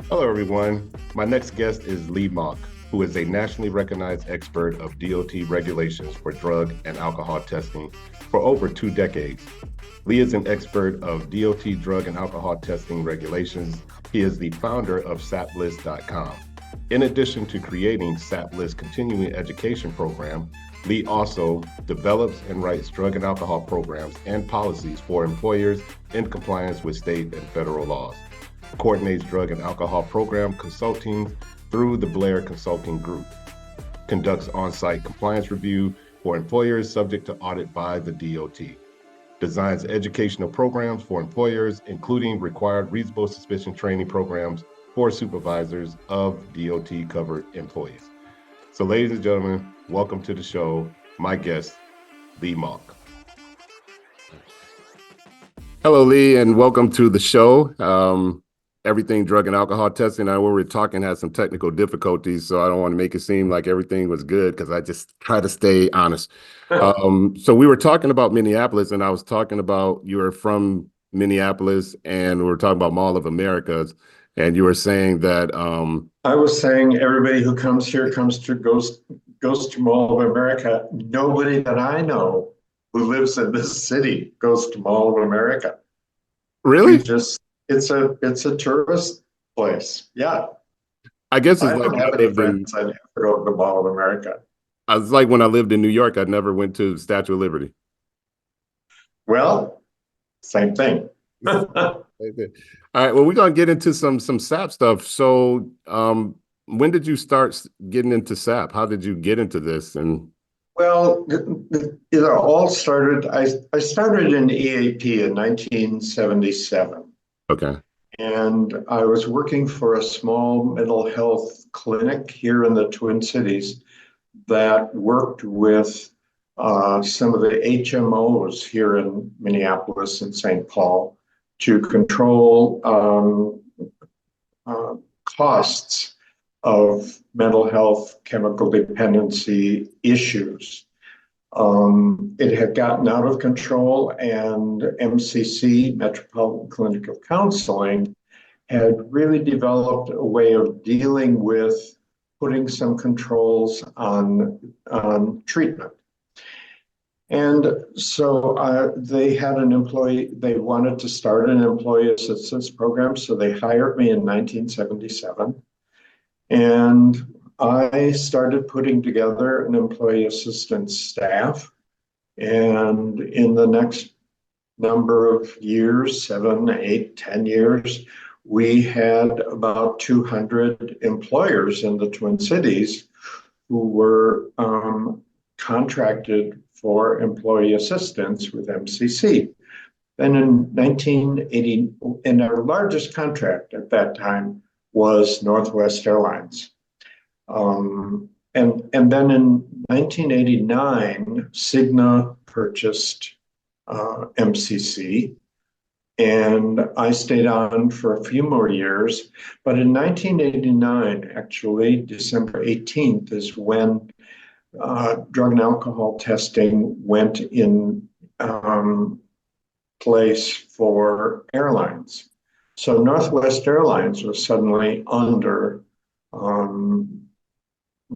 Hello, everyone. My next guest is Lee Mauk, who is a nationally recognized expert of DOT regulations for drug and alcohol testing for over 2 decades. Lee is an expert of DOT drug and alcohol testing regulations. He is the founder of SAPList.com. In addition to creating SAPList continuing education program, Lee also develops and writes drug and alcohol programs and policies for employers in compliance with state and federal laws. Coordinates drug and alcohol program consulting through the Blair Consulting Group, conducts on-site compliance review for employers subject to audit by the DOT, designs educational programs for employers, including required reasonable suspicion training programs for supervisors of DOT-covered employees. So ladies and gentlemen, welcome to the show, my guest, Lee Mauk. Hello, Lee, and welcome to the show. Everything drug and alcohol testing. I know we were talking had some technical difficulties, so I don't want to make it seem like everything was good because I just try to stay honest. So we were talking about Minneapolis, and I was talking about you were from Minneapolis, and we were talking about Mall of Americas, and you were saying that I was saying everybody who comes here goes to Mall of America. Nobody that I know who lives in this city goes to Mall of America. Really? It's a tourist place. Yeah. I guess it's I like don't have any friends. I never go to the Mall of America. It's like when I lived in New York, I never went to the Statue of Liberty. Well, same thing. All right. Well, we're gonna get into some SAP stuff. So, when did you start getting into SAP? How did you get into this? And well, it all started. I started in EAP in 1977. Okay. And I was working for a small mental health clinic here in the Twin Cities that worked with some of the HMOs here in Minneapolis and St. Paul to control costs of mental health chemical dependency issues. It had gotten out of control, and MCC, Metropolitan Clinical Counseling, had really developed a way of dealing with putting some controls on treatment. And so they had an employee, they wanted to start an employee assistance program, so they hired me in 1977. And I started putting together an employee assistance staff, and in the next number of years, 7, 8, 10 years, we had about 200 employers in the Twin Cities who were contracted for employee assistance with MCC. Then in 1980, and our largest contract at that time was Northwest Airlines. And then in 1989, Cigna purchased MCC, and I stayed on for a few more years. But in 1989, actually, December 18th is when drug and alcohol testing went in place for airlines. So Northwest Airlines was suddenly under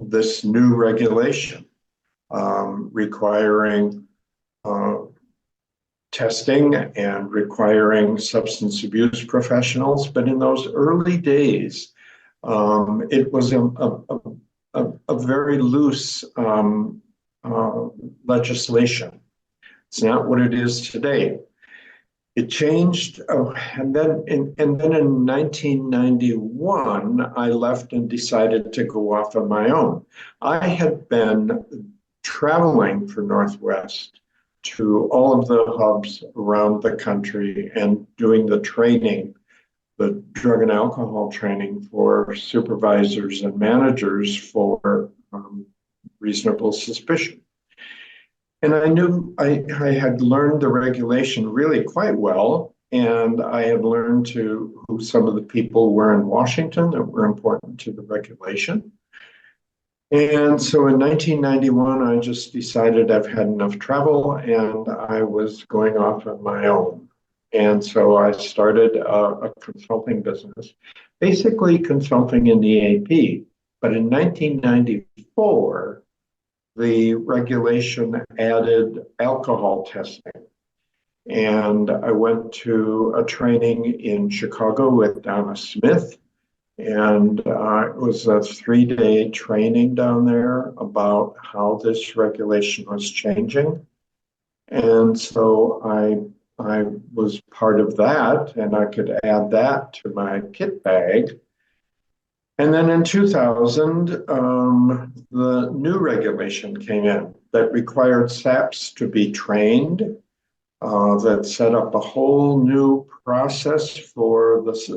this new regulation requiring testing and requiring substance abuse professionals. But in those early days, it was a very loose legislation. It's not what it is today. It changed, and then in 1991, I left and decided to go off on my own. I had been traveling for Northwest to all of the hubs around the country and doing the training the drug and alcohol training for supervisors and managers for reasonable suspicion. And I knew I had learned the regulation really quite well, and I had learned who some of the people were in Washington that were important to the regulation. And so in 1991, I just decided I've had enough travel and I was going off on my own. And so I started a consulting business, basically consulting in the AP. But in 1994, the regulation added alcohol testing. And I went to a training in Chicago with Donna Smith. And it was a 3-day training down there about how this regulation was changing. And so I was part of that, and I could add that to my kit bag. And then in 2000, the new regulation came in that required SAPs to be trained, that set up a whole new process for this.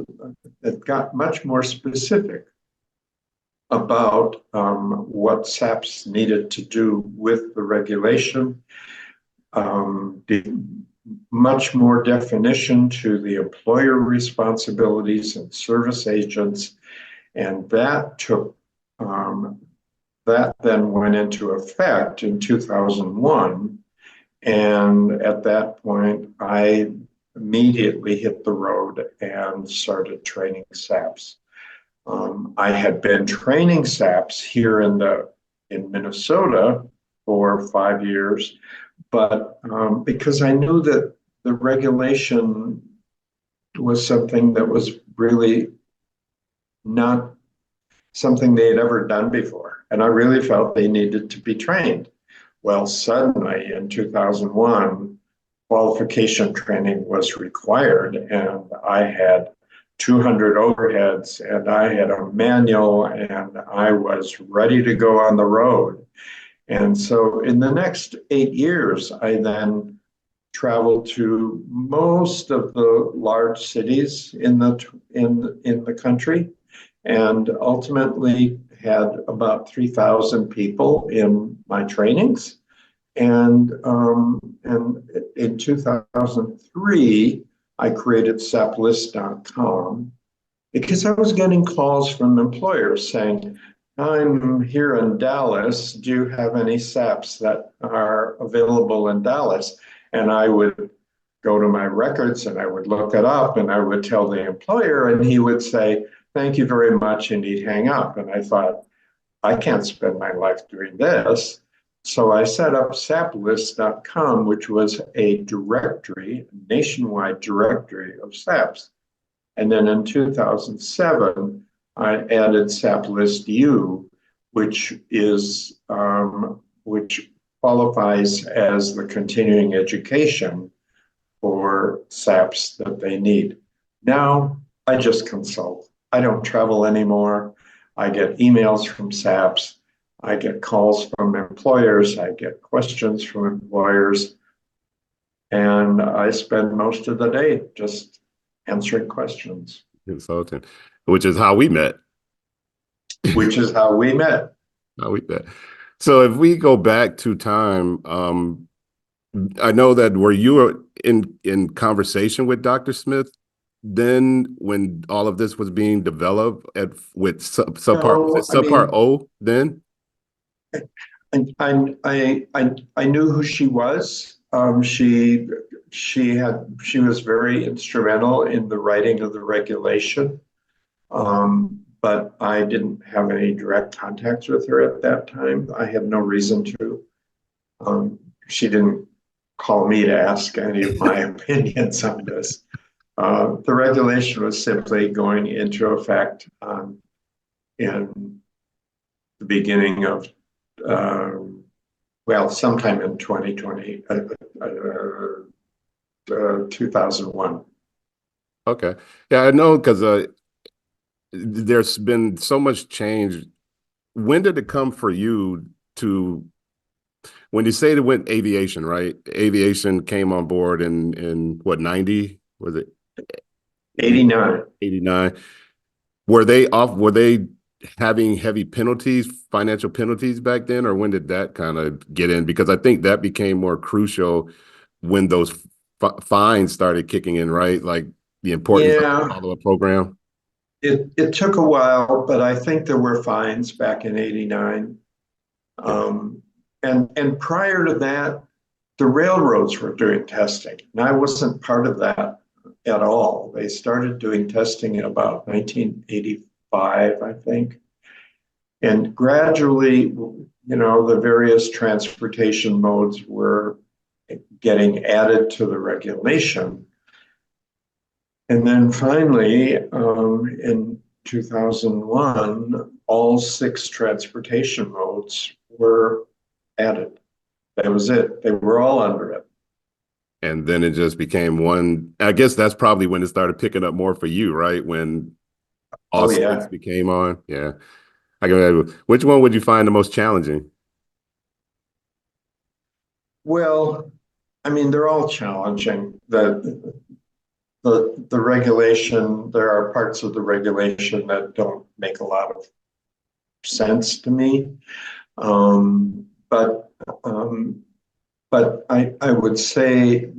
It got much more specific about what SAPs needed to do with the regulation, much more definition to the employer responsibilities and service agents. And that then went into effect in 2001. And at that point, I immediately hit the road and started training SAPs. I had been training SAPs here in Minnesota for 5 years, but because I knew that the regulation was something that was really not something they had ever done before. And I really felt they needed to be trained. Well, suddenly in 2001, qualification training was required, and I had 200 overheads, and I had a manual, and I was ready to go on the road. And so in the next 8 years, I then traveled to most of the large cities in the country, and ultimately had about 3,000 people in my trainings. And in 2003, I created saplist.com because I was getting calls from employers saying, I'm here in Dallas. Do you have any SAPs that are available in Dallas? And I would go to my records and I would look it up and I would tell the employer and he would say, thank you very much, and he'd hang up. And I thought, I can't spend my life doing this. So I set up saplist.com, which was a directory, a nationwide directory of SAPs. And then in 2007, I added SAPList-U, which qualifies as the continuing education for SAPs that they need. Now I just consult. I don't travel anymore. I get emails from SAPs. I get calls from employers. I get questions from employers. And I spend most of the day just answering questions. Consultant, which is how we met. Which is how we met. How we met. So if we go back to time, I know that were you in conversation with Dr. Smith then when all of this was being developed with subpart O then? I knew who she was. She was very instrumental in the writing of the regulation, but I didn't have any direct contacts with her at that time. I had no reason to. She didn't call me to ask any of my opinions on this. The regulation was simply going into effect in the beginning of, sometime in 2020, 2001. Okay. Yeah, I know because there's been so much change. When did it come for you to, when you say it went aviation, right? Aviation came on board in what, 90? Was it? 89. 89. Were they having heavy penalties, financial penalties back then, or when did that kind of get in? Because I think that became more crucial when those fines started kicking in, right? Like the importance of the Yeah, follow-up program. it took a while, but I think there were fines back in 89. Yeah. And prior to that, the railroads were doing testing, and I wasn't part of that at all. They started doing testing in about 1985, I think. And gradually, the various transportation modes were getting added to the regulation. And then finally, in 2001, all six transportation modes were added. That was it. They were all under it. And then it just became one. I guess that's probably when it started picking up more for you, right? When all Oh, six yeah. became on. Yeah. I can. Which one would you find the most challenging? Well, I mean, they're all challenging. The regulation, there are parts of the regulation that don't make a lot of sense to me. Um, but um, but I would say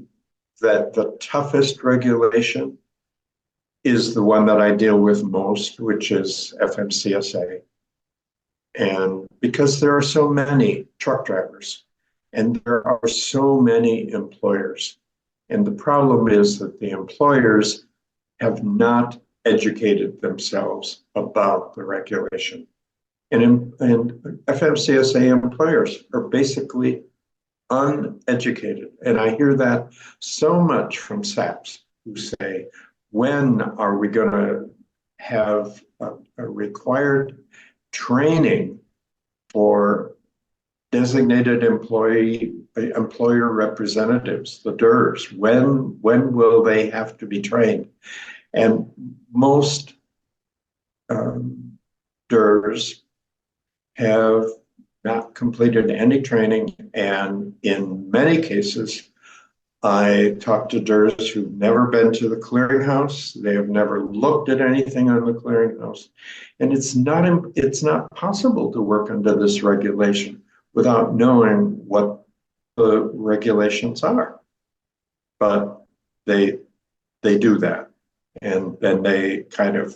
that the toughest regulation is the one that I deal with most, which is FMCSA. And because there are so many truck drivers and there are so many employers, and the problem is that the employers have not educated themselves about the regulation. And FMCSA employers are basically uneducated. And I hear that so much from SAPs who say, when are we going to have a required training for designated employer representatives, the DERs? When will they have to be trained? And most DERs have not completed any training. And in many cases, I talked to DERs who've never been to the clearinghouse. They have never looked at anything on the clearinghouse. And it's not possible to work under this regulation without knowing what the regulations are. But they they do that. And then they kind of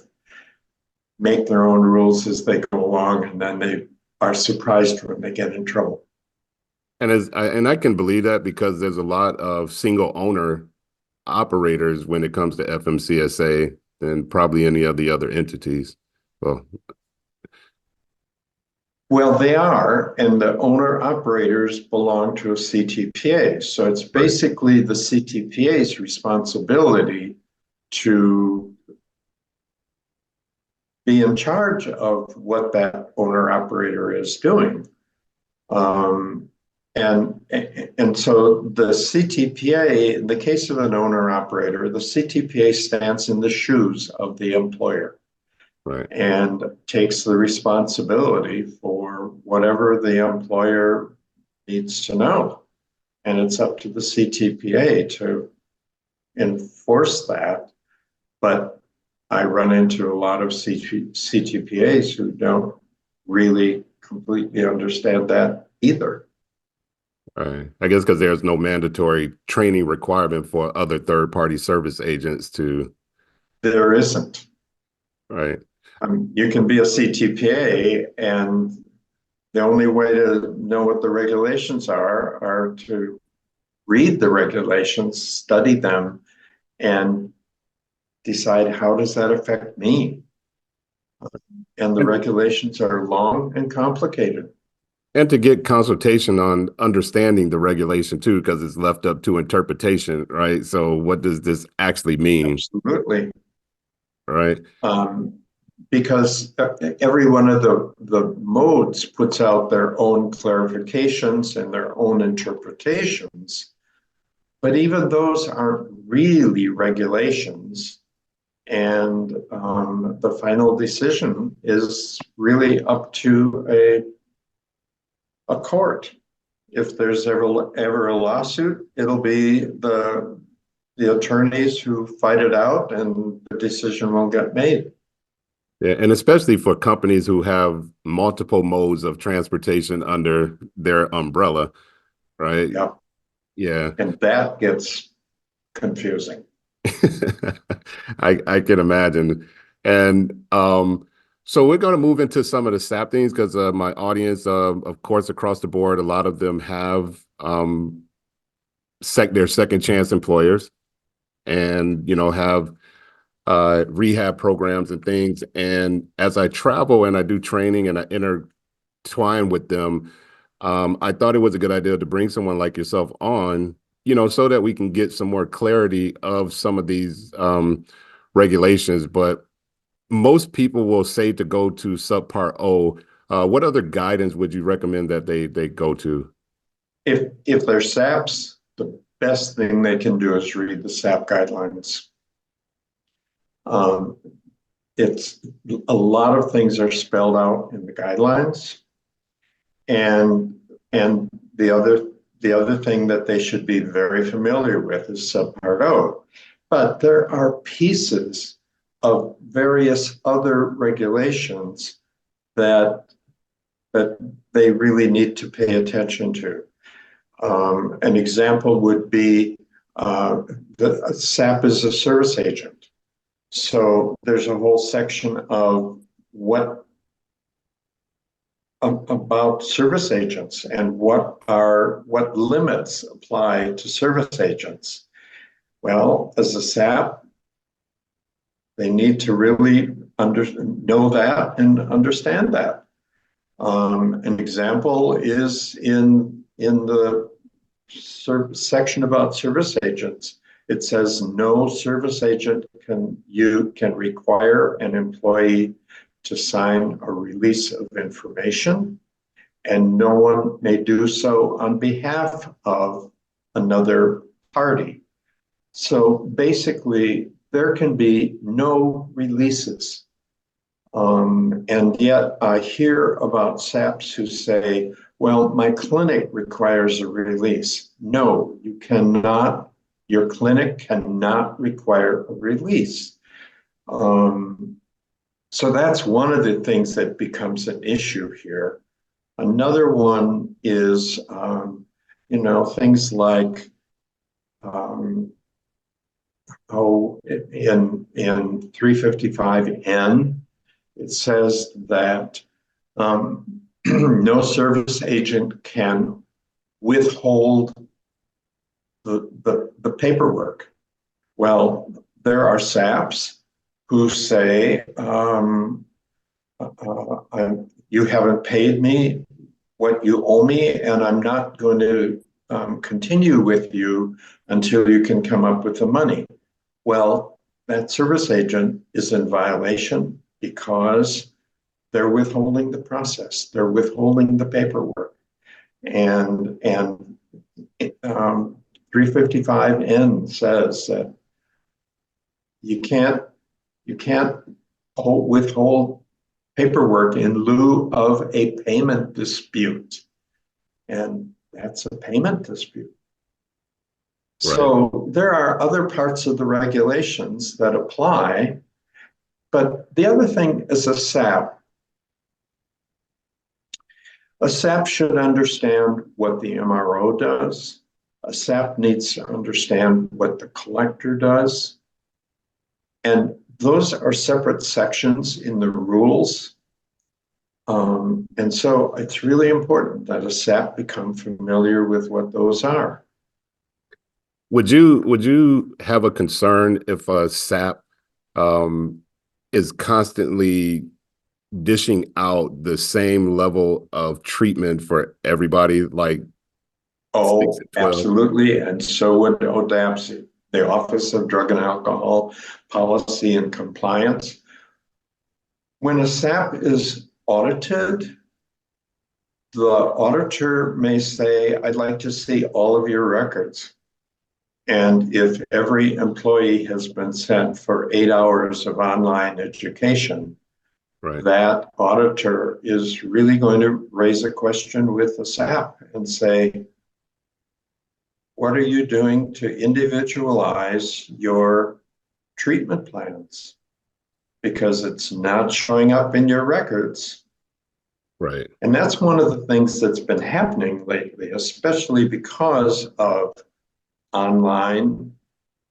make their own rules as they go along, and then they are surprised when they get in trouble. And I can believe that because there's a lot of single owner operators when it comes to FMCSA than probably any of the other entities. Well, Well, they are, and the owner operators belong to a CTPA. So it's right, basically the CTPA's responsibility to be in charge of what that owner operator is doing. Um, and so the CTPA, in the case of an owner operator, the CTPA stands in the shoes of the employer right. and takes the responsibility for whatever the employer needs to know. And it's up to the CTPA to enforce that. But I run into a lot of CTPAs who don't really completely understand that either. Right. I guess because there's no mandatory training requirement for other third-party service agents to, There isn't. right. You can be a CTPA, and the only way to know what the regulations are to read the regulations, study them, and decide how does that affect me. And the And, regulations are long and complicated. and to get consultation on understanding the regulation too, because it's left up to interpretation, right? So what does this actually mean, Absolutely. right? Um, because every one of the modes puts out their own clarifications and their own interpretations. But even those aren't really regulations. And the final decision is really up to a court. If there's ever a lawsuit, it'll be the the attorneys who fight it out, and the decision will get made. Yeah, and especially for companies who have multiple modes of transportation under their umbrella, right? Yeah, Yeah. and that gets confusing. I can imagine. And so we're going to move into some of the SAP things because my audience, of course, across the board, a lot of them have their second chance employers and, have rehab programs and things. And as I travel and I do training and I intertwine with them, I thought it was a good idea to bring someone like yourself on, so that we can get some more clarity of some of these regulations. But most people will say to go to subpart O. What other guidance would you recommend that they go to? If they're SAPs, the best thing they can do is read the SAP guidelines. Um, it's a lot of things are spelled out in the guidelines, and the other thing that they should be very familiar with is subpart O. But there are pieces of various other regulations that they really need to pay attention to. An example would be the SAP is a service agent. So there's a whole section of what about service agents and what limits apply to service agents. Well, as a SAP, they need to really know that and understand that. An example is in the section about service agents. It says no service agent can require an employee to sign a release of information, and no one may do so on behalf of another party. So basically, there can be no releases. And yet I hear about SAPs who say, well, my clinic requires a release. No, you cannot. Your clinic cannot require a release. So that's one of the things that becomes an issue here. Another one is, things like, in 355N, it says that no service agent can withhold the paperwork. Well, there are SAPs who say, you haven't paid me what you owe me, and I'm not going to continue with you until you can come up with the money. Well, that service agent is in violation because they're withholding the process. They're withholding the paperwork. And 355N says that you can't withhold paperwork in lieu of a payment dispute. And that's a payment dispute. Right. So there are other parts of the regulations that apply. But the other thing is a SAP should understand what the MRO does. A SAP needs to understand what the collector does. And those are separate sections in the rules. And so it's really important that a SAP become familiar with what those are. Would you have a concern if a SAP is constantly dishing out the same level of treatment for everybody, like? Oh, absolutely. And so would ODAPS, the Office of Drug and Alcohol Policy and Compliance. When a SAP is audited, the auditor may say, I'd like to see all of your records. And if every employee has been sent for 8 hours of online education, right, that auditor is really going to raise a question with the SAP and say, what are you doing to individualize your treatment plans? Because it's not showing up in your records. Right. And that's one of the things that's been happening lately, especially because of online,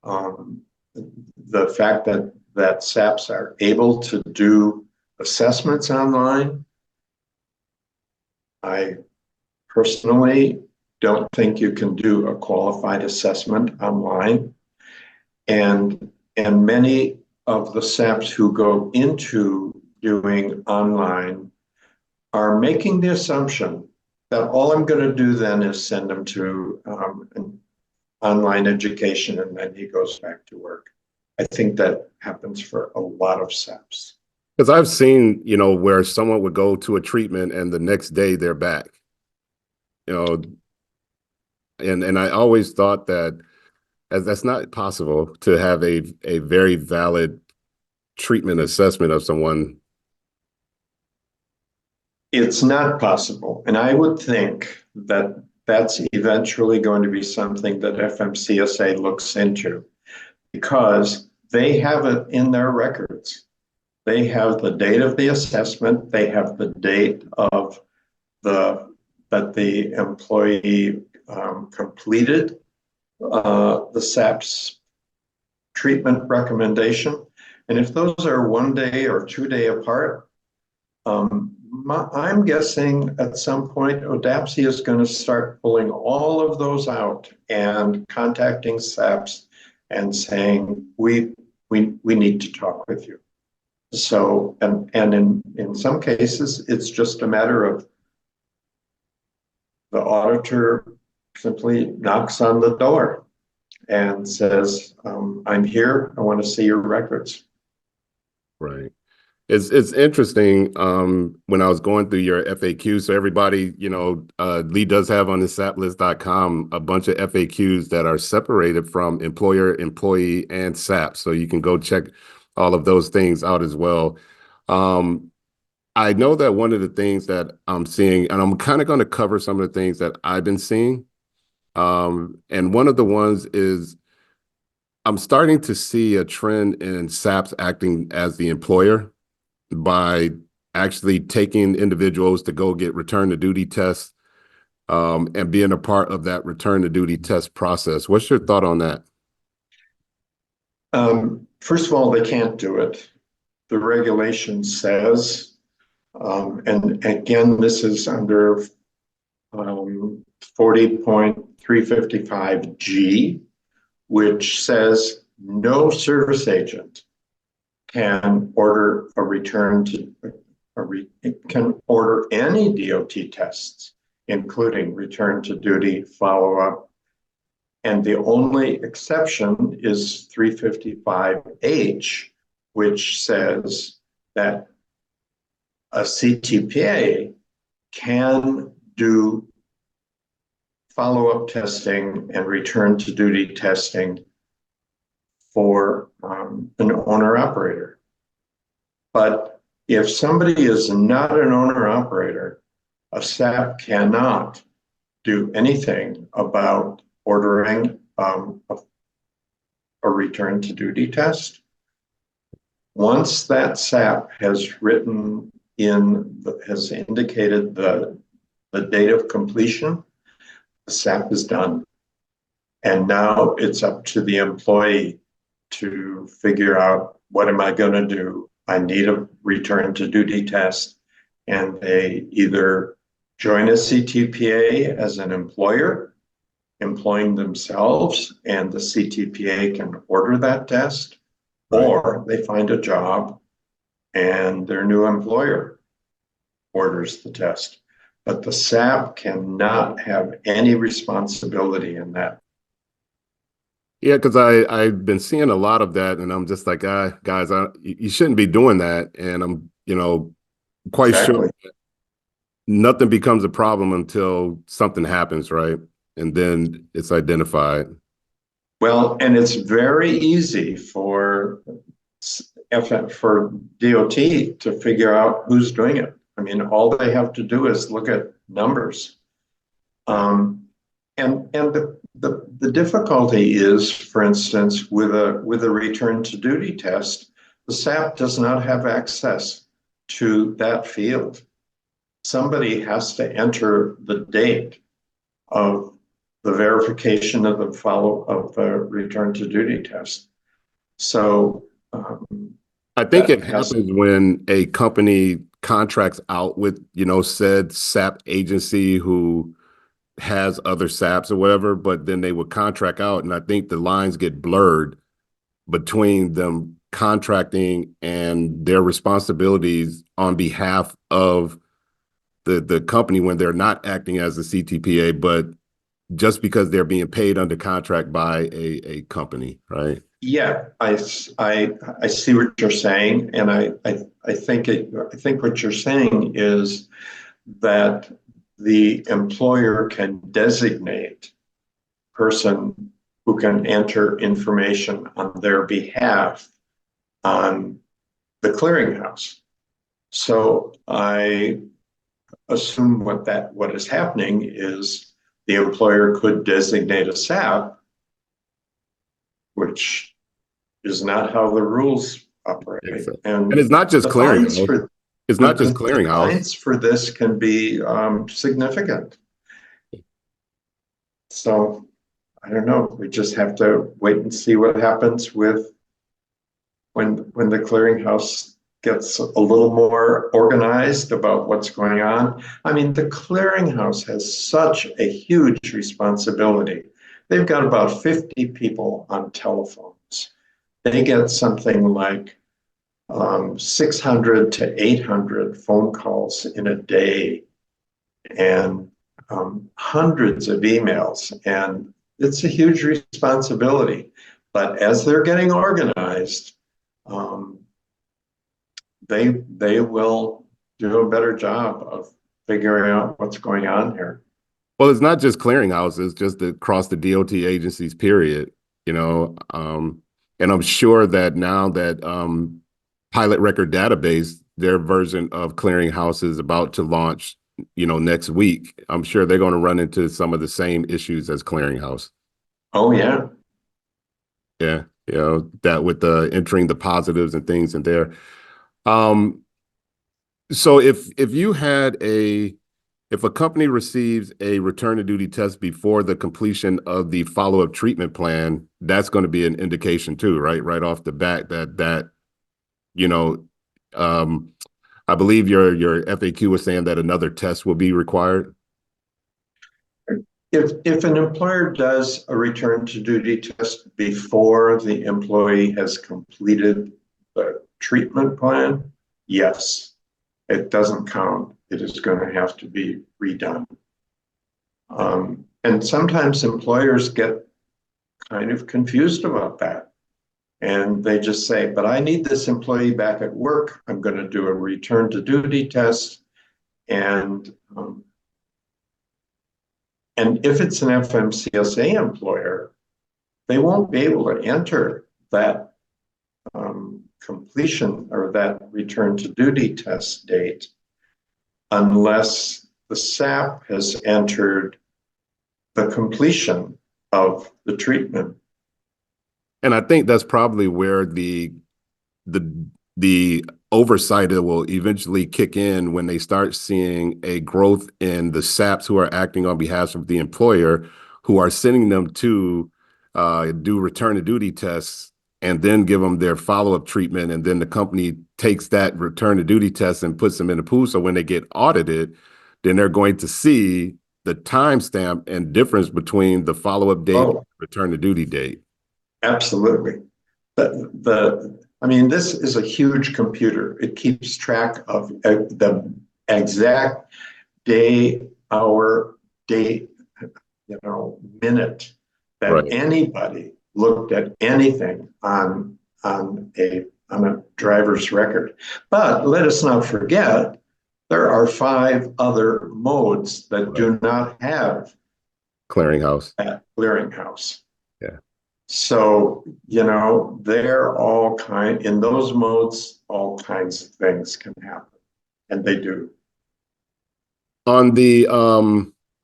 um, the fact that SAPs are able to do assessments online. I personally don't think you can do a qualified assessment online. And many of the SAPs who go into doing online are making the assumption that all I'm going to do then is send them to an online education and then he goes back to work. I think that happens for a lot of SAPs. Because I've seen, where someone would go to a treatment and the next day they're back. You know, and I always thought that as that's not possible to have a very valid treatment assessment of someone. It's not possible. And I would think that that's eventually going to be something that FMCSA looks into because they have it in their records. They have the date of the assessment, they have the date of that the employee completed the SAP's treatment recommendation. And if those are 1 day or 2 day apart, I'm guessing at some point ODAPSI is going to start pulling all of those out and contacting SAPs and saying, we need to talk with you. So, and in some cases, it's just a matter of the auditor simply knocks on the door and says, I'm here, I want to see your records. Right. It's interesting when I was going through your FAQ. So everybody, Lee does have on his saplist.com a bunch of FAQs that are separated from employer, employee, and SAP. So you can go check all of those things out as well. I know that one of the things that I'm seeing, and I'm kind of going to cover some of the things that I've been seeing. And one of the ones is I'm starting to see a trend in SAPs acting as the employer by actually taking individuals to go get return to duty tests and being a part of that return to duty test process. What's your thought on that? First of all, they can't do it. The regulation says, and again, this is under 40.355G, which says no service agent can order a return to, can order any DOT tests, including return to duty, follow-up. And the only exception is 355H, which says that a CTPA can do follow-up testing and return to duty testing for an owner-operator. But if somebody is not an owner-operator, a SAP cannot do anything about ordering a return to duty test. Once that SAP has written in, has indicated the date of completion, the SAP is done. And now it's up to the employee to figure out, what am I going to do? I need a return to duty test. And they either join a CTPA as an employer, employing themselves, and the CTPA can order that test, or they find a job and their new employer orders the test. But the SAP cannot have any responsibility in that. Yeah, because I've been seeing a lot of that, and I'm just like, guys, you shouldn't be doing that. And I'm, quite sure nothing becomes a problem until something happens, right? And then it's identified. Well, and it's very easy for DOT to figure out who's doing it. I mean, all they have to do is look at numbers. And the difficulty is, for instance, with a return to duty test, the SAP does not have access to that field. Somebody has to enter the date of the verification of the return to duty test. So I think that it has happens when a company contracts out with, said SAP agency who has other SAPs or whatever, but then they would contract out. And I think the lines get blurred between them contracting and their responsibilities on behalf of the company when they're not acting as a CTPA, but just because they're being paid under contract by a company, right? Yeah, I see what you're saying, and I think what you're saying is that the employer can designate person who can enter information on their behalf on the clearinghouse. So I assume what is happening is the employer could designate a SAP, which is not how the rules operate. Exactly. And And it's not just the fines clearinghouse. for It's not just the clearinghouse. fines for this can be significant. So I don't know. We just have to wait and see what happens with when the clearinghouse gets a little more organized about what's going on. I mean, the clearinghouse has such a huge responsibility. They've got about 50 people on telephones. They get something like 600 to 800 phone calls in a day and hundreds of emails. And it's a huge responsibility. But as they're getting organized, they will do a better job of figuring out what's going on here. Well, it's not just clearinghouses, just across the DOT agencies, period. And I'm sure that now that Pilot Record Database, their version of clearinghouse is about to launch, next week. I'm sure they're going to run into some of the same issues as clearinghouse. Oh, yeah. Yeah, that with the entering the positives and things in there. So if a company receives a return to duty test before the completion of the follow-up treatment plan, that's going to be an indication too, right? Right off the bat that you know, I believe your FAQ was saying that another test will be required. If an employer does a return to duty test before the employee has completed the treatment plan, yes, it doesn't count. It is going to have to be redone. And sometimes employers get kind of confused about that. And they just say, but I need this employee back at work. I'm going to do a return to duty test. And if it's an FMCSA employer, they won't be able to enter that completion or that return to duty test date unless the SAP has entered the completion of the treatment. And I think that's probably where the oversight that will eventually kick in when they start seeing a growth in the SAPs who are acting on behalf of the employer, who are sending them to do return to duty tests and then give them their follow-up treatment. And then the company takes that return to duty test and puts them in the pool. So when they get audited, then they're going to see the timestamp and difference between the follow-up date and return to duty date. Absolutely. I mean, this is a huge computer. It keeps track of the exact day, hour, date, minute that anybody looked at anything on a driver's record. But let us not forget, there are 5 other modes that do not have clearinghouse. That clearinghouse. Yeah. So, they're all in those modes, all kinds of things can happen, and they do. On the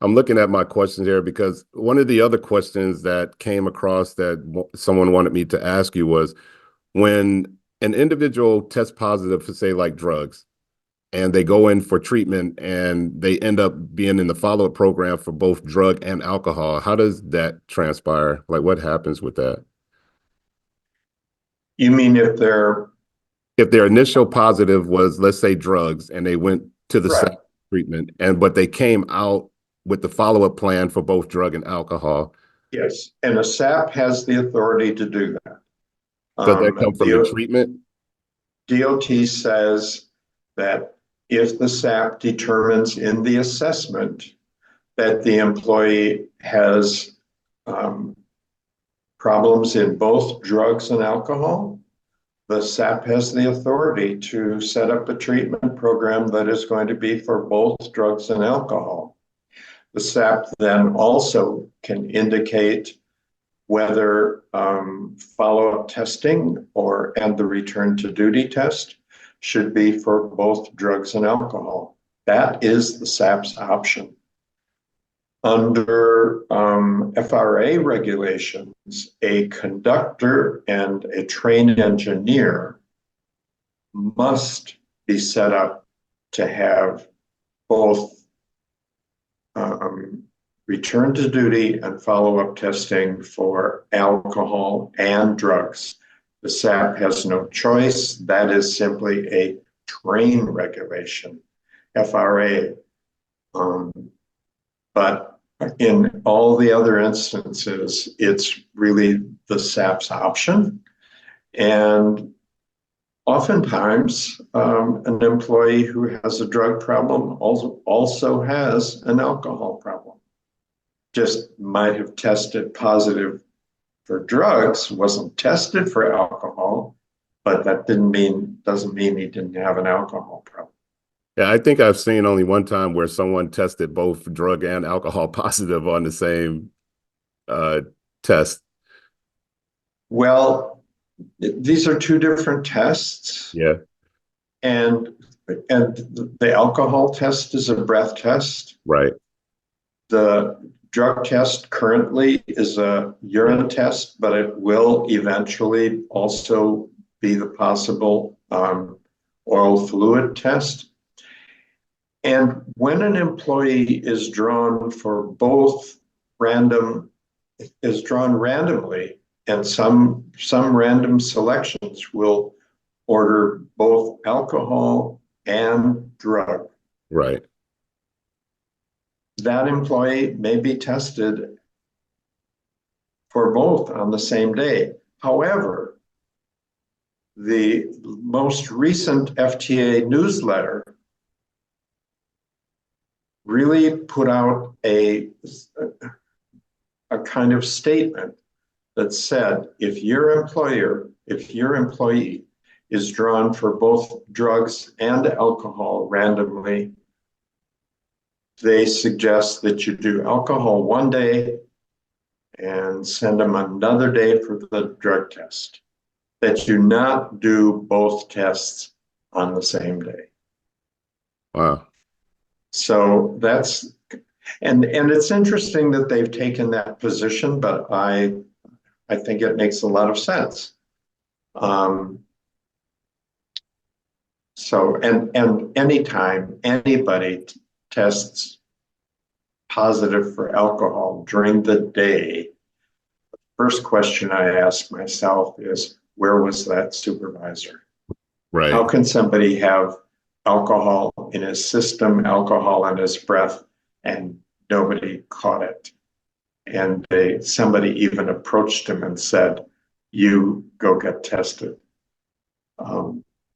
I'm looking at my questions here because one of the other questions that came across that someone wanted me to ask you was when an individual tests positive for, say, like drugs, and they go in for treatment and they end up being in the follow-up program for both drug and alcohol, how does that transpire? Like, what happens with that? You mean if they're If their initial positive was, let's say, drugs, and they went to the right? SAP treatment, but they came out with the follow-up plan for both drug and alcohol, Yes, and a SAP has the authority to do that. does that come from the The treatment? DOT says that if the SAP determines in the assessment that the employee has um, problems in both drugs and alcohol, the SAP has the authority to set up a treatment program that is going to be for both drugs and alcohol. The SAP then also can indicate whether follow-up testing and the return to duty test should be for both drugs and alcohol. That is the SAP's option. Under FRA regulations, a conductor and a trained engineer must be set up to have both return to duty and follow-up testing for alcohol and drugs. The SAP has no choice. That is simply a train regulation, FRA. But in all the other instances, it's really the SAP's option. And oftentimes, an employee who has a drug problem also has an alcohol problem. Just might have tested positive for drugs, wasn't tested for alcohol, but that doesn't mean he didn't have an alcohol problem. Yeah, I think I've seen only one time where someone tested both drug and alcohol positive on the same uh, test. Well, these are two different tests, Yeah, and the alcohol test is a breath test. right. The drug test currently is a urine test, but it will eventually also be the possible oral fluid test. And when an employee is drawn for both is drawn randomly, and some random selections will order both alcohol and drug. Right. That employee may be tested for both on the same day. However, the most recent FTA newsletter really put out a kind of statement that said, if your employee is drawn for both drugs and alcohol randomly, they suggest that you do alcohol one day and send them another day for the drug test, that you not do both tests on the same day. Wow. So and it's interesting that they've taken that position, but I think it makes a lot of sense. So anytime anybody tests positive for alcohol during the day, the first question I ask myself is, where was that supervisor? Right. How can somebody have alcohol in his system, alcohol in his breath, and nobody caught it? And somebody even approached him and said, you go get tested.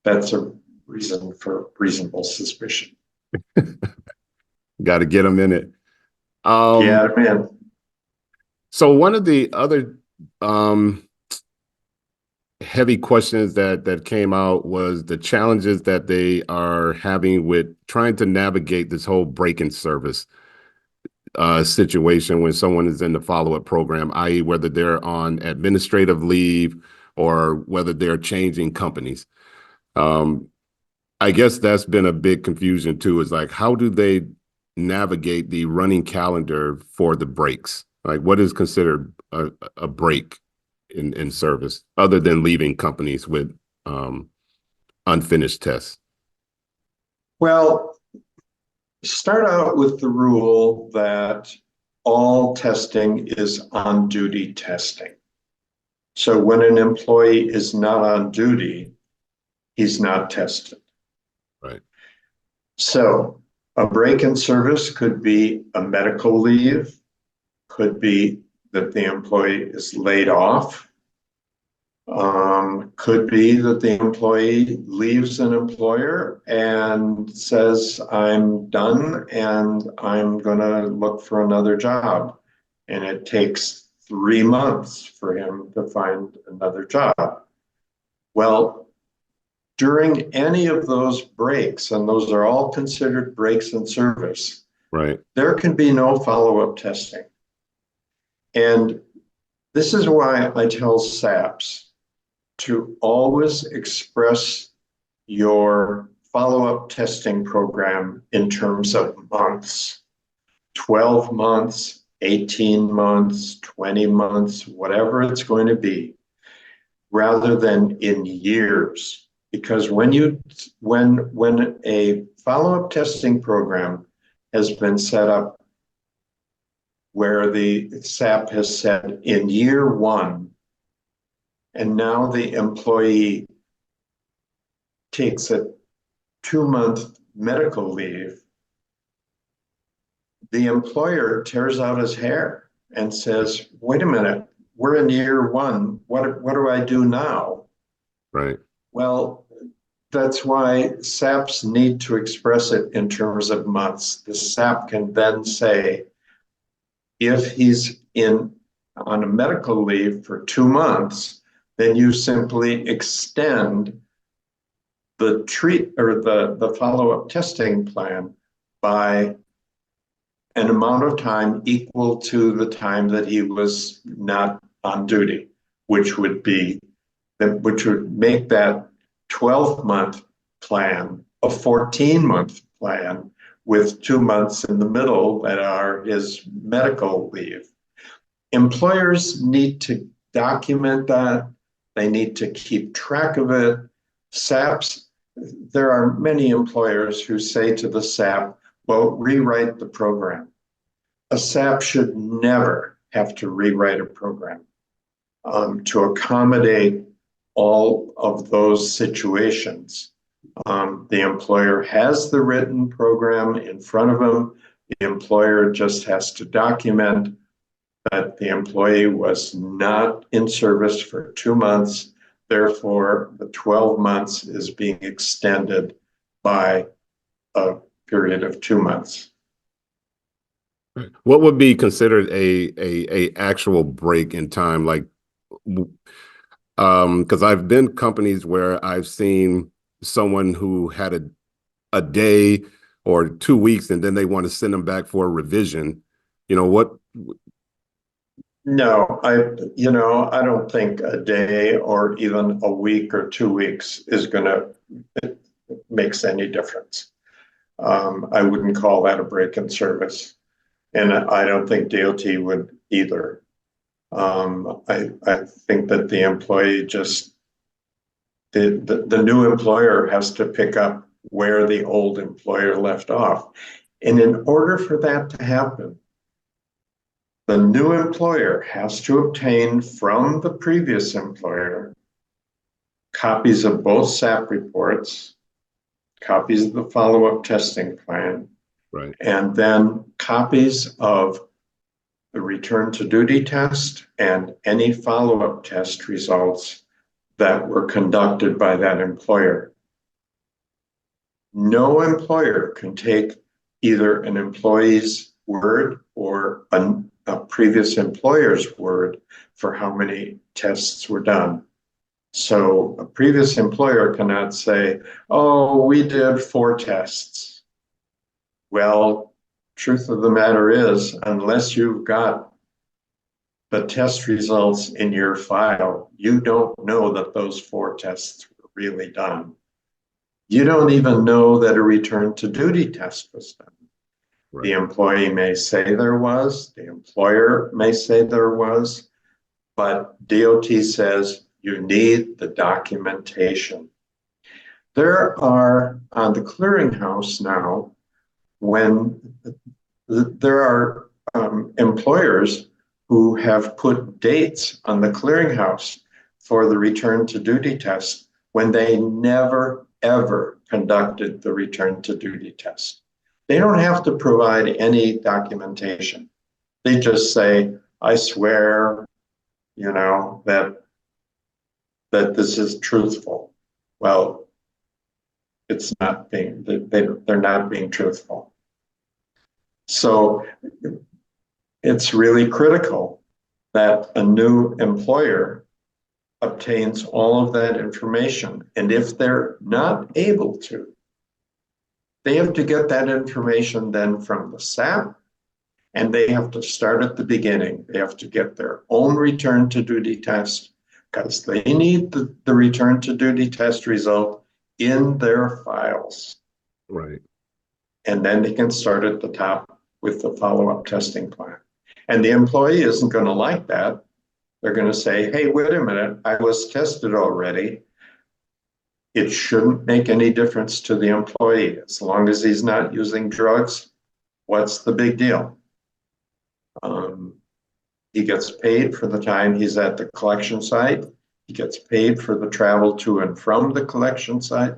That's a reason for reasonable suspicion. Got to get them in it. Yeah, man. So one of the other heavy questions that came out was the challenges that they are having with trying to navigate this whole break-in service situation when someone is in the follow-up program, i.e. whether they're on administrative leave or whether they're changing companies. I guess that's been a big confusion too, is like, how do they navigate the running calendar for the breaks? Like, what is considered a break in service, other than leaving companies with unfinished tests? Well, start out with the rule that all testing is on duty testing. So when an employee is not on duty, he's not tested. Right. So a break in service could be a medical leave, could be that the employee is laid off, could be that the employee leaves an employer and says, I'm done and I'm going to look for another job. And it takes 3 months for him to find another job. Well, during any of those breaks, and those are all considered breaks in service, Right. there can be no follow-up testing. And this is why I tell SAPs to always express your follow-up testing program in terms of months, 12 months, 18 months, 20 months, whatever it's going to be, rather than in years. Because when a follow-up testing program has been set up where the SAP has said in year one, and now the employee takes a 2-month medical leave, the employer tears out his hair and says, wait a minute, we're in year one. What do I do now? Right. Well, that's why SAPs need to express it in terms of months. The SAP can then say, if he's on a medical leave for 2 months, then you simply extend the the follow-up testing plan by an amount of time equal to the time that he was not on duty, which would make that 12-month plan a 14-month plan with 2 months in the middle that are his medical leave. Employers need to document that. They need to keep track of it. SAPs, there are many employers who say to the SAP, well, rewrite the program. A SAP should never have to rewrite a program to accommodate all of those situations. The employer has the written program in front of him. The employer just has to document that the employee was not in service for 2 months. Therefore, the 12 months is being extended by a period of 2 months. What would be considered a actual break in time? Like, because I've been companies where I've seen someone who had a day or 2 weeks, and then they want to send them back for a revision. What? No, I don't think a day or even a week or 2 weeks is going to makes any difference. I wouldn't call that a break in service, and I don't think DOT would either. I think that the employee the new employer has to pick up where the old employer left off, and in order for that to happen, the new employer has to obtain from the previous employer copies of both SAP reports, copies of the follow-up testing plan, Right. and then copies of the return to duty test and any follow-up test results that were conducted by that employer. No employer can take either an employee's word or a previous employer's word for how many tests were done. So a previous employer cannot say, oh, we did 4 tests. Well, truth of the matter is, unless you've got the test results in your file, you don't know that those 4 tests were really done. You don't even know that a return to duty test was done. The Right. employee may say there was, the employer may say there was, but DOT says you need the documentation. There are on the clearinghouse now, when there are employers who have put dates on the clearinghouse for the return to duty test when they never, ever conducted the return to duty test. They don't have to provide any documentation. They just say, I swear, that this is truthful. Well, it's not being, they're not being truthful. So it's really critical that a new employer obtains all of that information. And if they're not able to, they have to get that information then from the SAP, and they have to start at the beginning. They have to get their own return to duty test because they need the return to duty test result in their files. Right. And then they can start at the top with the follow-up testing plan. And the employee isn't going to like that. They're going to say, hey, wait a minute, I was tested already. It shouldn't make any difference to the employee. As long as he's not using drugs, what's the big deal? He gets paid for the time he's at the collection site. He gets paid for the travel to and from the collection site.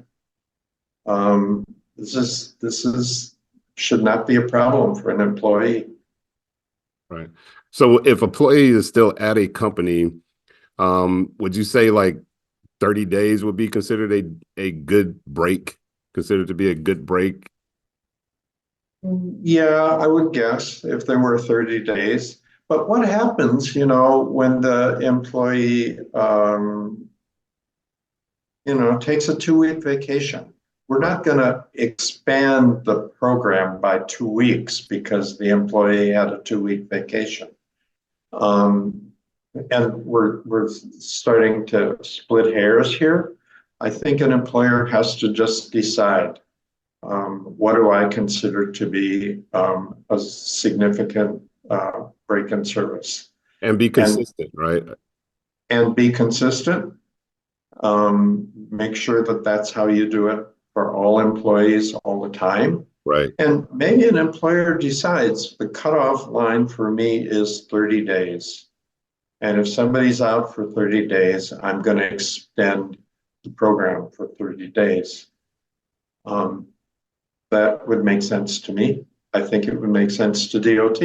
This should not be a problem for an employee. Right. So if a employee is still at a company, would you say like 30 days would be considered a good break, considered to be a good break? Yeah, I would guess if there were 30 days. But what happens, when the employee, takes a 2-week vacation? We're not going to expand the program by 2 weeks because the employee had a 2-week vacation. And we're starting to split hairs here. I think an employer has to just decide, what do I consider to be a significant break in service? And be consistent, right? And be consistent. Make sure that that's how you do it for all employees all the time. Right. And maybe an employer decides the cutoff line for me is 30 days. And if somebody's out for 30 days, I'm going to extend the program for 30 days. That would make sense to me. I think it would make sense to DOT.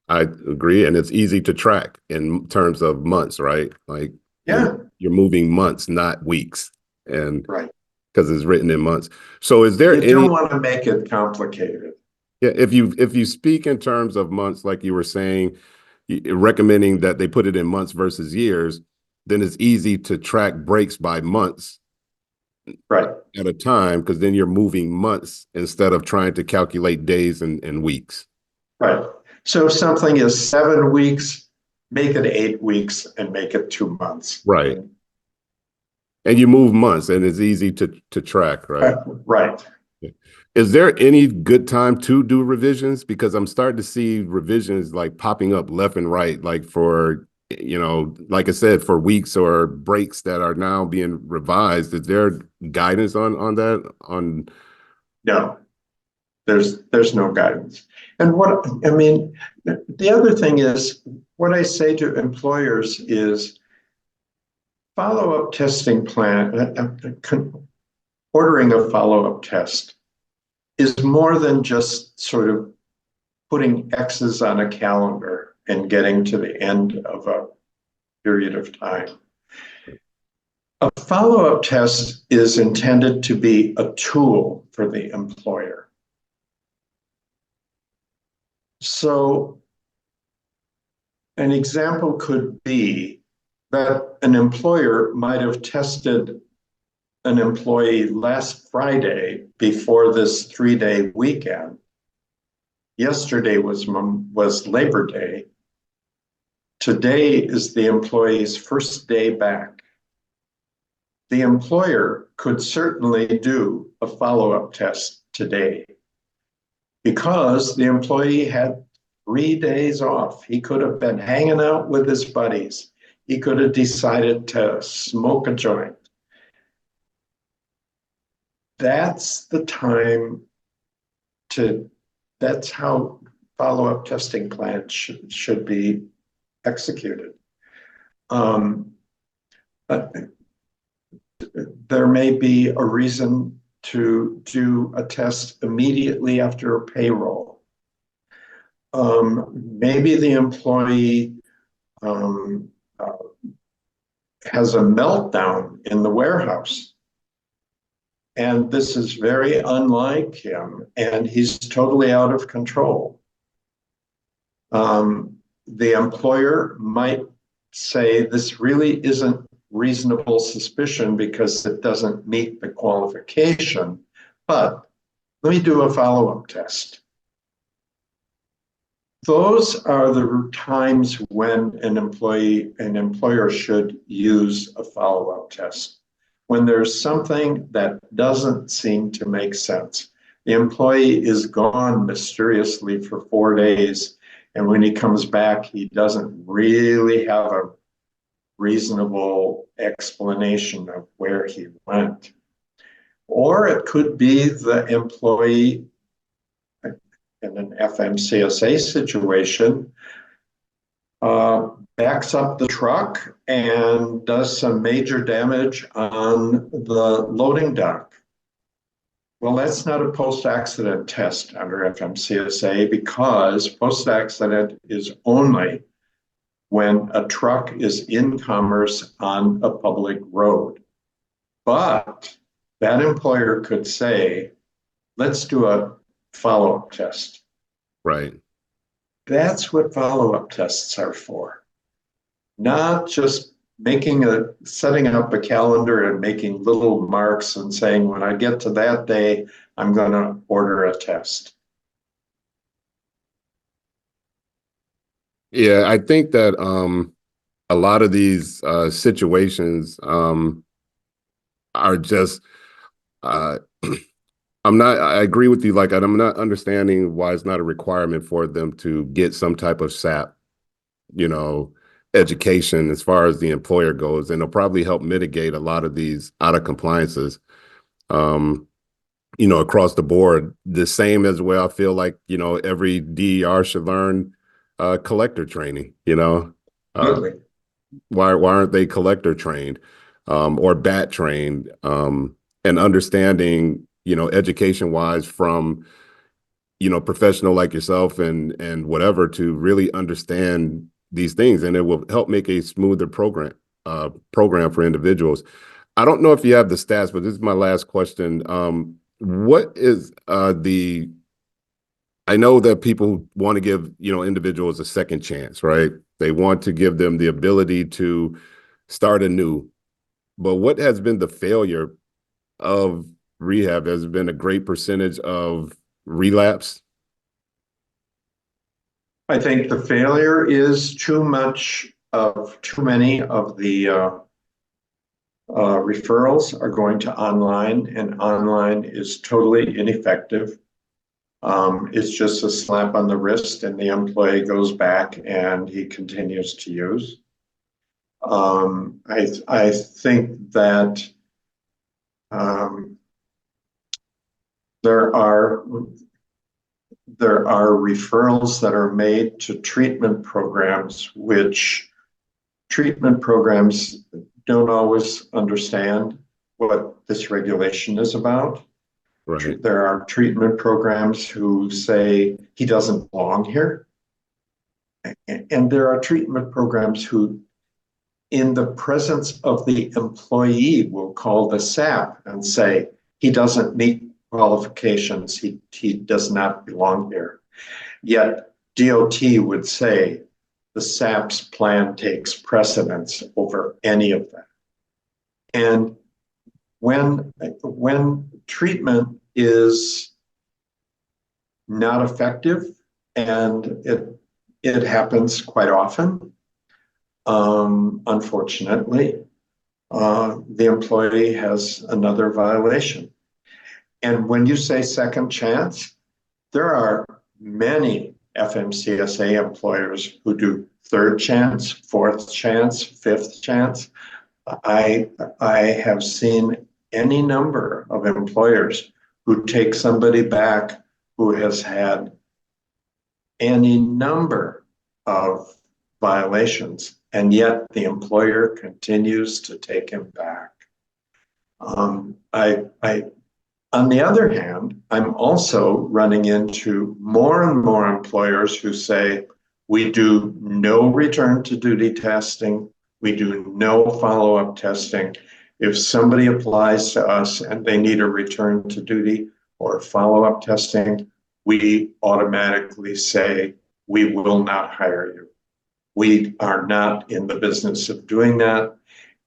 I agree. And it's easy to track in terms of months, right? Like, Yeah, you're moving months, not weeks. And right. because it's written in months. So is there You don't want to make it complicated. yeah, if you speak in terms of months, like you were saying, recommending that they put it in months versus years, then it's easy to track breaks by months Right. at a time, because then you're moving months instead of trying to calculate days and weeks. Right. So if something is 7 weeks, make it 8 weeks and make it 2 months. Right. And you move months and it's easy to track, right? Right. Is there any good time to do revisions? Because I'm starting to see revisions like popping up left and right, like for, like I said, for weeks or breaks that are now being revised. Is there guidance on that? No, there's no guidance. And the other thing is, what I say to employers is follow-up testing plan, ordering a follow-up test is more than just sort of putting X's on a calendar and getting to the end of a period of time. A follow-up test is intended to be a tool for the employer. So an example could be that an employer might have tested an employee last Friday before this 3-day weekend. Yesterday was Labor Day. Today is the employee's first day back. The employer could certainly do a follow-up test today. because the employee had 3 days off. He could have been hanging out with his buddies. He could have decided to smoke a joint. That's the time to, that's how follow-up testing plans should be executed. But there may be a reason to do a test immediately after a payroll. Maybe the employee has a meltdown in the warehouse. And this is very unlike him, and he's totally out of control. The employer might say this really isn't reasonable suspicion because it doesn't meet the qualification, but let me do a follow-up test. Those are the times when an employer should use a follow-up test. When there's something that doesn't seem to make sense. The employee is gone mysteriously for 4 days, and when he comes back, he doesn't really have a reasonable explanation of where he went. Or it could be the employee in an FMCSA situation backs up the truck and does some major damage on the loading dock. Well, that's not a post-accident test under FMCSA because post-accident is only when a truck is in commerce on a public road. But that employer could say, let's do a follow-up test. Right. That's what follow-up tests are for. Not just setting up a calendar and making little marks and saying, when I get to that day, I'm going to order a test. Yeah, I think that a lot of these situations are just I agree with you. Like, I'm not understanding why it's not a requirement for them to get some type of SAP, education as far as the employer goes, and it'll probably help mitigate a lot of these out of compliances, across the board. The same as where I feel like, every DER should learn collector training, Absolutely. why aren't they collector trained, or BAT trained, and understanding, education wise from, professional like yourself and whatever to really understand these things, and it will help make a smoother program for individuals. I don't know if you have the stats, but this is my last question. What is I know that people want to give, individuals a second chance, right? They want to give them the ability to start anew. But what has been the failure of rehab? Has it been a great percentage of relapse? I think the failure is too many of the referrals are going to online, and online is totally ineffective. It's just a slap on the wrist, and the employee goes back and he continues to use. I think that there are referrals that are made to treatment programs, which treatment programs don't always understand what this regulation is about. Right. There are treatment programs who say he doesn't belong here. And there are treatment programs who, in the presence of the employee, will call the SAP and say, he doesn't meet qualifications, he does not belong here. Yet DOT would say the SAP's plan takes precedence over any of that. And when treatment is not effective, and it happens quite often, unfortunately, the employee has another violation. And when you say second chance, There are many FMCSA employers who do third chance, fourth chance, fifth chance. I have seen any number of employers who take somebody back who has had any number of violations, and yet the employer continues to take him back. On the other hand, I'm also running into more and more employers who say, we do no return to duty testing, we do no follow-up testing. If somebody applies to us and they need a return to duty or follow-up testing, we automatically say, we will not hire you. We are not in the business of doing that.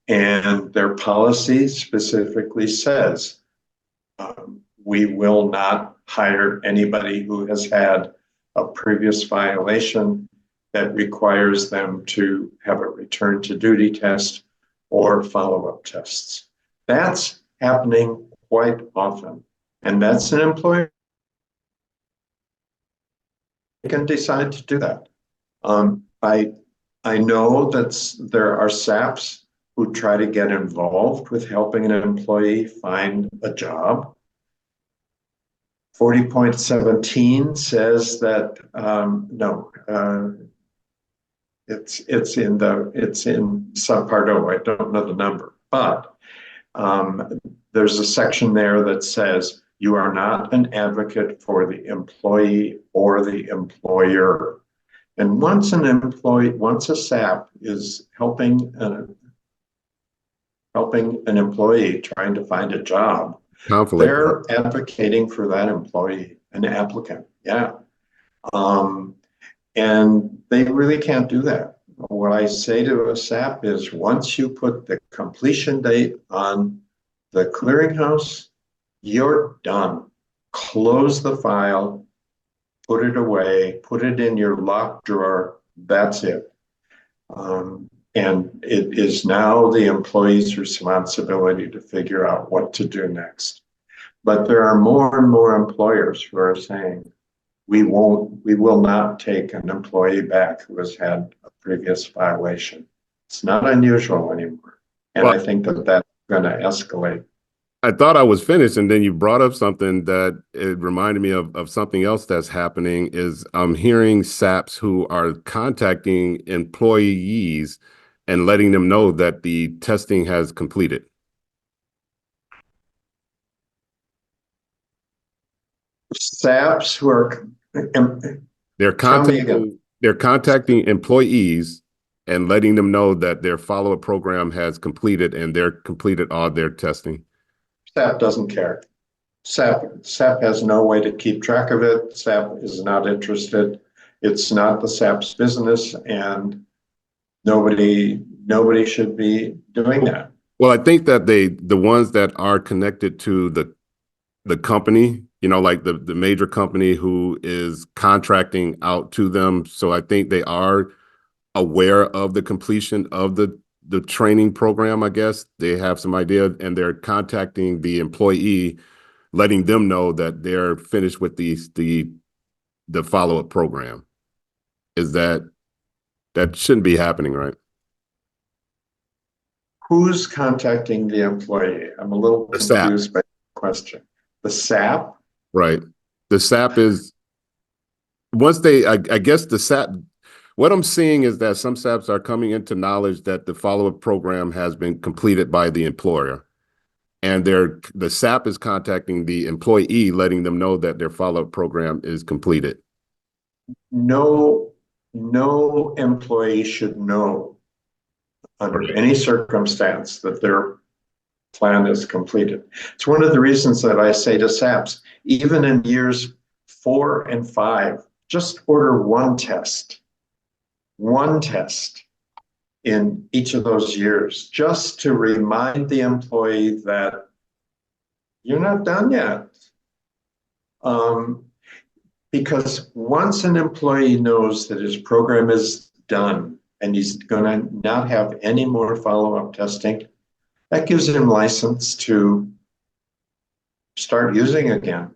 And their policy specifically says, we will not hire anybody who has had a previous violation that requires them to have a return to duty test or follow-up tests. That's happening quite often. And that's an employer can decide to do that. I know that there are SAPs who try to get involved with helping an employee find a job. 40.17 says that it's in subpart O. I don't know the number, but there's a section there that says you are not an advocate for the employee or the employer. And once a SAP is helping an employee trying to find a job, they're advocating for that employee, an applicant. Yeah. And they really can't do that. What I say to a SAP is once you put the completion date on the clearinghouse, you're done. Close the file, put it away, put it in your locked drawer. That's it. And it is now the employee's responsibility to figure out what to do next. But there are more and more employers who are saying, we will not take an employee back who has had a previous violation. It's not unusual anymore. And I think that that's going to escalate. I thought I was finished, and then you brought up something that it reminded me of something else that's happening is I'm hearing SAPs who are contacting employees and letting them know that the testing has completed. SAPs who are they're contacting employees and letting them know that their follow-up program has completed and they're completed all their testing. SAP doesn't care. SAP has no way to keep track of it. SAP is not interested. It's not the SAP's business, and nobody should be doing that. Well, I think that the ones that are connected to the company, like the major company who is contracting out to them. So I think they are aware of the completion of the training program. I guess they have some idea, and they're contacting the employee, letting them know that they're finished with the follow-up program. That shouldn't be happening, right? Who's contacting the employee? I'm a little confused by the question. The SAP? Right. The SAP is once I guess the SAP. What I'm seeing is that some SAPs are coming into knowledge that the follow-up program has been completed by the employer, and the SAP is contacting the employee, letting them know that their follow-up program is completed. No employee should know under any circumstance that their plan is completed. It's one of the reasons that I say to SAPs, even in years 4 and 5, just order one test in each of those years, just to remind the employee that you're not done yet. Because once an employee knows that his program is done and he's going to not have any more follow-up testing, that gives him license to start using again.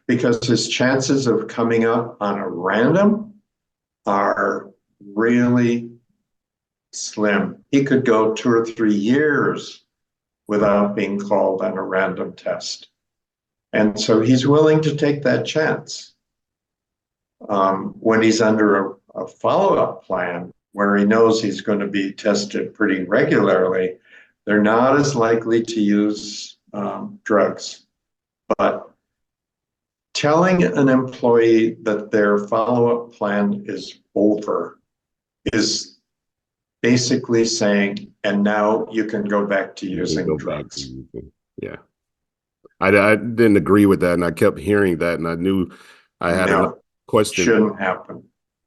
because his chances of coming up on a random are really slim. He could go 2 or 3 years without being called on a random test. And so he's willing to take that chance. When he's under a follow-up plan where he knows he's going to be tested pretty regularly, they're not as likely to use drugs. But telling an employee that their follow-up plan is over is basically saying, and now you can go back to using drugs. Yeah. I didn't agree with that, and I kept hearing that, and I knew I had a question. Shouldn't happen.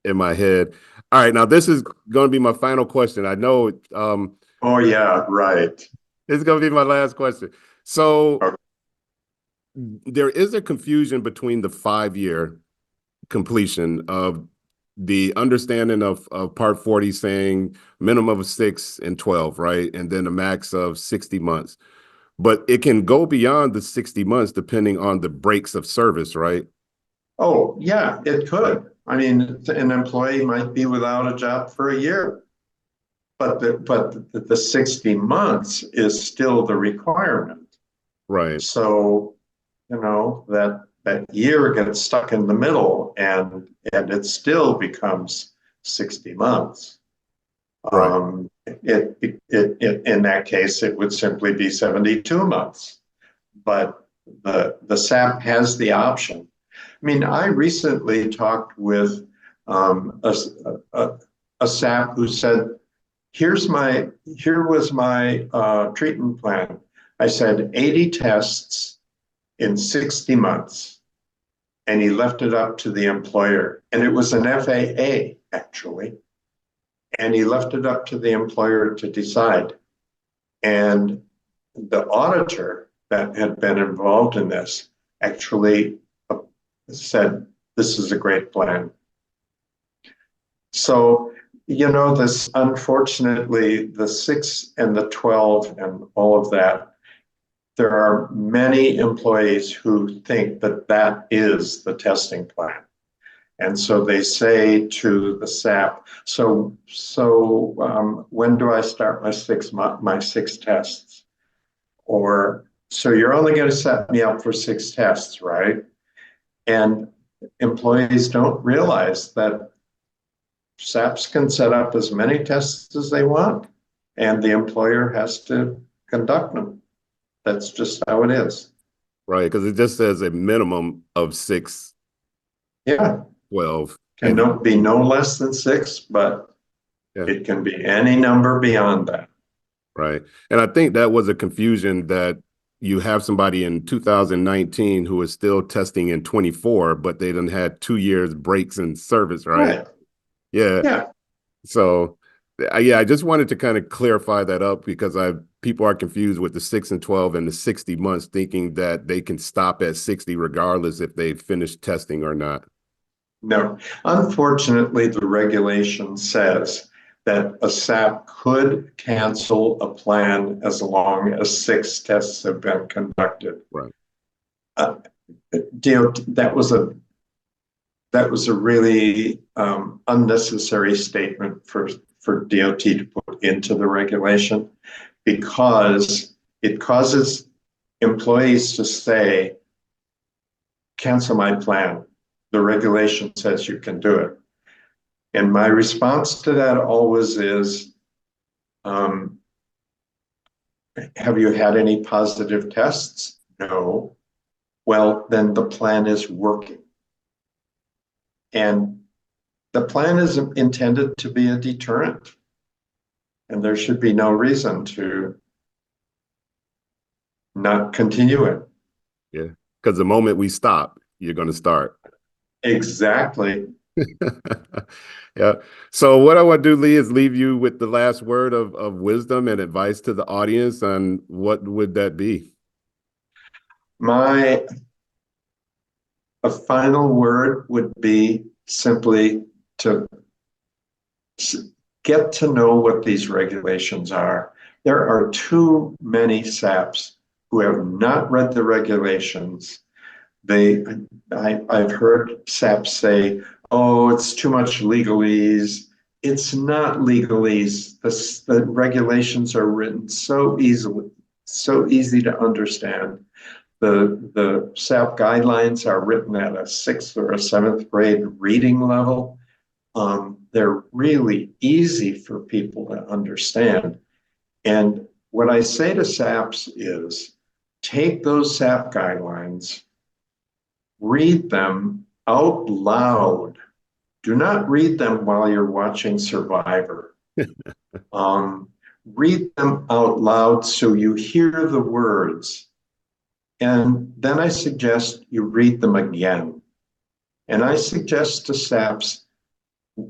In my head. All right, now this is going to be my final question. I know. Oh yeah, right. This is going to be my last question. So there is a confusion between the 5-year completion of the understanding of Part 40 saying minimum of 6 and 12, right, and then a max of 60 months. But it can go beyond the 60 months depending on the breaks of service, right? Oh, yeah, it could. I mean, an employee might be without a job for a year, but the 60 months is still the requirement. Right. So, that year gets stuck in the middle and it still becomes 60 months. Right. In that case, it would simply be 72 months. But the SAP has the option. I mean, I recently talked with a SAP who said, here was my treatment plan. I said 80 tests in 60 months. And he left it up to the employer. And it was an FAA, actually. And he left it up to the employer to decide. And the auditor that had been involved in this actually said, this is a great plan. So, this, unfortunately, the 6 and the 12 and all of that, there are many employees who think that that is the testing plan. And so they say to the SAP, so when do I start my 6 tests? Or, so you're only going to set me up for 6 tests, right? And employees don't realize that SAPs can set up as many tests as they want, and the employer has to conduct them. That's just how it is. Right, because it just says a minimum of 6. Yeah. 12. Can be no less than 6, but it can be any number beyond that. Right. And I think that was a confusion that you have somebody in 2019 who is still testing in 24, but they done had 2 years breaks in service, right? Yeah. Yeah. So, I just wanted to kind of clarify that up because people are confused with the 6 and 12 and the 60 months, thinking that they can stop at 60 regardless if they finish testing or not. No, unfortunately, the regulation says that a SAP could cancel a plan as long as 6 tests have been conducted. Right. That was a really unnecessary statement for DOT to put into the regulation, because it causes employees to say, cancel my plan. The regulation says you can do it. And my response to that always is, have you had any positive tests? No. Well, then the plan is working. And the plan is intended to be a deterrent. And there should be no reason to not continue it. Yeah, because the moment we stop, you're going to start. Exactly. Yeah. So what I want to do, Lee, is leave you with the last word of wisdom and advice to the audience. And what would that be? A final word would be simply to get to know what these regulations are. There are too many SAPs who have not read the regulations. I've heard SAP say, "Oh, it's too much legalese." It's not legalese. The regulations are written so easily, so easy to understand. The SAP guidelines are written at a sixth or a seventh grade reading level. They're really easy for people to understand. And what I say to SAPs is take those SAP guidelines, read them out loud. Do not read them while you're watching Survivor. Um, Read them out loud so you hear the words. And then I suggest you read them again. And I suggest to SAPs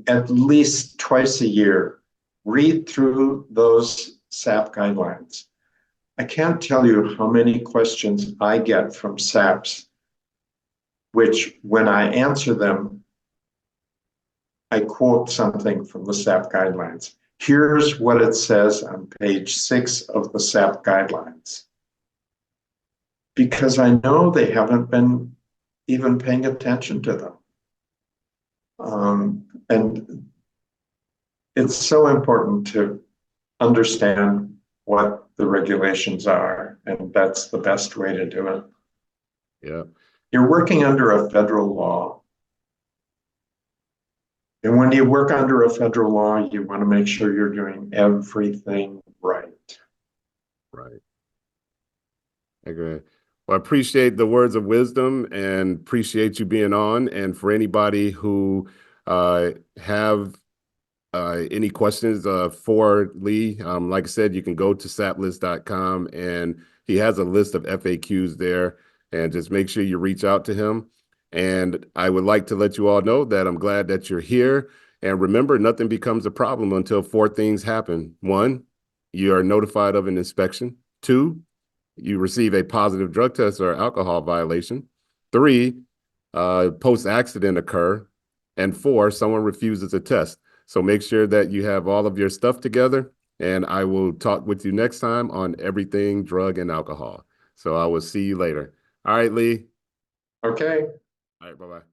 at least twice a year, read through those SAP guidelines. I can't tell you how many questions I get from SAPs, which when I answer them, I quote something from the SAP guidelines. Here's what it says on page 6 of the SAP guidelines. Because I know they haven't been even paying attention to them. And it's so important to understand what the regulations are, and that's the best way to do it. Yeah. You're working under a federal law. And when you work under a federal law, you want to make sure you're doing everything right. Right. I agree. Well, I appreciate the words of wisdom and appreciate you being on. And for anybody who have any questions for Lee, like I said, you can go to saplist.com and he has a list of FAQs there, and just make sure you reach out to him. And I would like to let you all know that I'm glad that you're here. And remember, nothing becomes a problem until 4 things happen. 1, you are notified of an inspection. 2, you receive a positive drug test or alcohol violation. 3, post-accident occur. And 4, someone refuses a test. So make sure that you have all of your stuff together, and I will talk with you next time on everything drug and alcohol. So I will see you later. All right, Lee. Okay. All right, bye-bye.